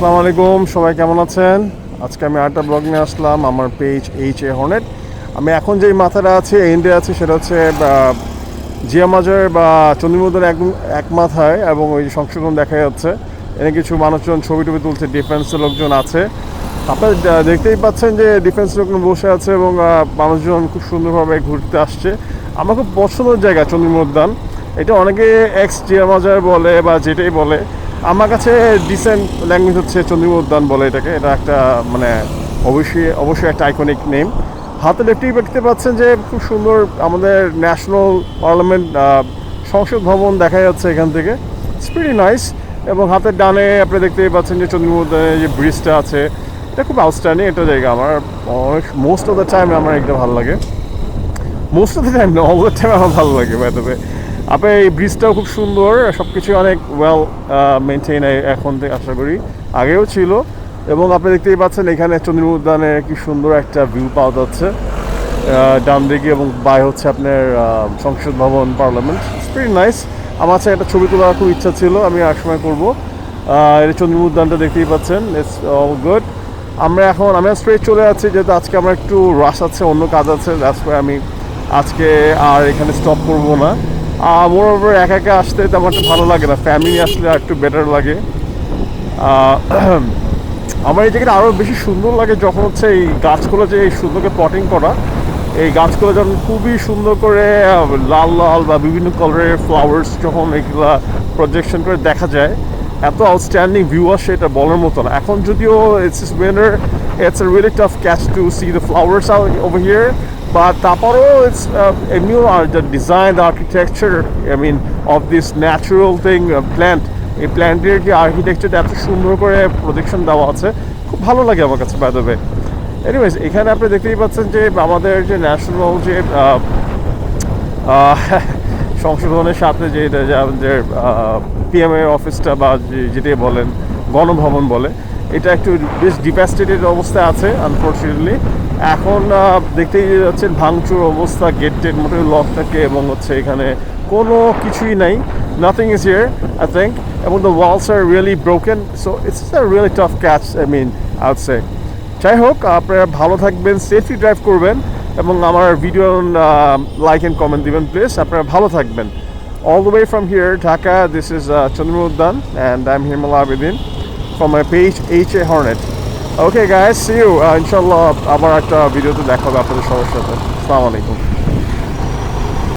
আসসালামু আলাইকুম, সবাই কেমন আছেন? আজকে আমি আরেকটা ব্লগ নিয়ে আসলাম আমার পেজ এইচ এ হর্নেট। আমি এখন যেই মাথাটা আছে এন্ডে আছে সেটা হচ্ছে জিয়া মাজার বা চন্দ্রমুদ্দার একদম এক মাথায়, এবং ওই সংশোধন দেখা যাচ্ছে। এনে কিছু মানুষজন ছবি টবি তুলছে, ডিফেন্সের লোকজন আছে। আপনারা দেখতেই পাচ্ছেন যে ডিফেন্স লোকজন বসে আছে এবং মানুষজন খুব সুন্দরভাবে ঘুরতে আসছে। আমার খুব পছন্দের জায়গা চন্দ্রমুদ্দান। এটা অনেকে এক্স জিয়া মাজার বলে বা যেটাই বলে, আমার কাছে ডিসেন্ট ল্যাঙ্গুয়েজ হচ্ছে চন্দ্রিমা উদ্যান বলে এটাকে। এটা একটা মানে অবশ্যই একটা আইকনিক নেম। হাতে লেফটেই দেখতে পাচ্ছেন যে খুব সুন্দর আমাদের ন্যাশনাল পার্লামেন্ট সংসদ ভবন দেখা যাচ্ছে এখান থেকে। It's very nice. এবং হাতের ডানে আপনি দেখতেই পাচ্ছেন যে চন্দ্রিমা উদ্যানের যে ব্রিজটা আছে, এটা খুব আউটস্ট্যান্ডিং একটা জায়গা। আমার অনেক মোস্ট অফ দ্য টাইম আমার এটা ভালো লাগে। মোস্ট অফ দ্য টাইম না, অল দ্য টাইম আমার ভালো লাগে বাই দ্য ওয়ে। আপনার এই ব্রিজটাও খুব সুন্দর, সব কিছু অনেক ওয়েল মেনটেন এখন থেকে আশা করি, আগেও ছিল। এবং আপনি দেখতেই পাচ্ছেন এখানে চন্দ্রিমা উদ্যানে কি সুন্দর একটা ভিউ পাওয়া যাচ্ছে ডান দিকে, এবং বাই হচ্ছে আপনার সংসদ ভবন পার্লামেন্ট। It's very nice. আমার কাছে একটা ছবি তোলার খুব ইচ্ছা ছিল, আমি একসময় করবো। এটা চন্দ্রিমা উদ্যানটা দেখতেই পাচ্ছেন, ইটস অল গুড। আমি স্ট্রেট চলে যাচ্ছি, যেহেতু আজকে আমার একটু রাশ আছে, অন্য কাজ আছে। দ্যাটস ওয়াই আমি আজকে আর এখানে স্টপ করবো না। মোর ওভার একা একা আসতে তেমন একটা ভালো লাগে না, ফ্যামিলি আসলে আর একটু বেটার লাগে। আমার এই জায়গাটা আরও বেশি সুন্দর লাগে যখন হচ্ছে এই গাছগুলো যে এই সুন্দরকে পটিং করা, এই গাছগুলো যখন খুবই সুন্দর করে লাল লাল বা বিভিন্ন কালারের ফ্লাওয়ার্স যখন এইগুলা প্রজেকশন করে দেখা যায়, এত আউটস্ট্যান্ডিং ভিউ আসে এটা বলার মতো না। এখন যদিও it's winter, it's a really tough catch to see the flowers out over here, but তারপরেও ইটস এমনিও the design, the architecture, I mean of this natural thing plant, এই প্ল্যান্টের যে আর্কিটেকচারটা এত সুন্দর করে প্রজেকশন দেওয়া আছে, খুব ভালো লাগে আমার কাছে বাই দ্য ওয়ে। এনিওয়েজ, এখানে আপনি দেখতেই পাচ্ছেন যে আমাদের যে ন্যাশনাল যে সংশোধনের সাথে যে আমাদের পিএমএ অফিসটা বা যেটাই বলেন গণভবন বলে, এটা একটু বেশ ডিভাস্টেটেড অবস্থায় আছে আনফর্চুনেটলি। এখন দেখতেই যাচ্ছেন ভাঙচুর অবস্থা, গেট টেট মোটামুটি লক থাকে, এবং হচ্ছে এখানে কোনো কিছুই নাই, nothing is here I think, এবং the walls are really broken, so it's a really tough catch, I mean I would say. যাই হোক, আপনারা ভালো থাকবেন, সেফলি ড্রাইভ করবেন, এবং আমার ভিডিও লাইক অ্যান্ড কমেন্ট দিবেন প্লিজ। আপনারা ভালো থাকবেন। All the way from here Dhaka, this is Chandrima Udyan and I am Hirmal Abedin from my page H A hornet. Okay guys, see you ইনশাল্লাহ আবার একটা ভিডিওতে দেখা হবে আপনাদের সবার সাথে। আসসালামু আলাইকুম।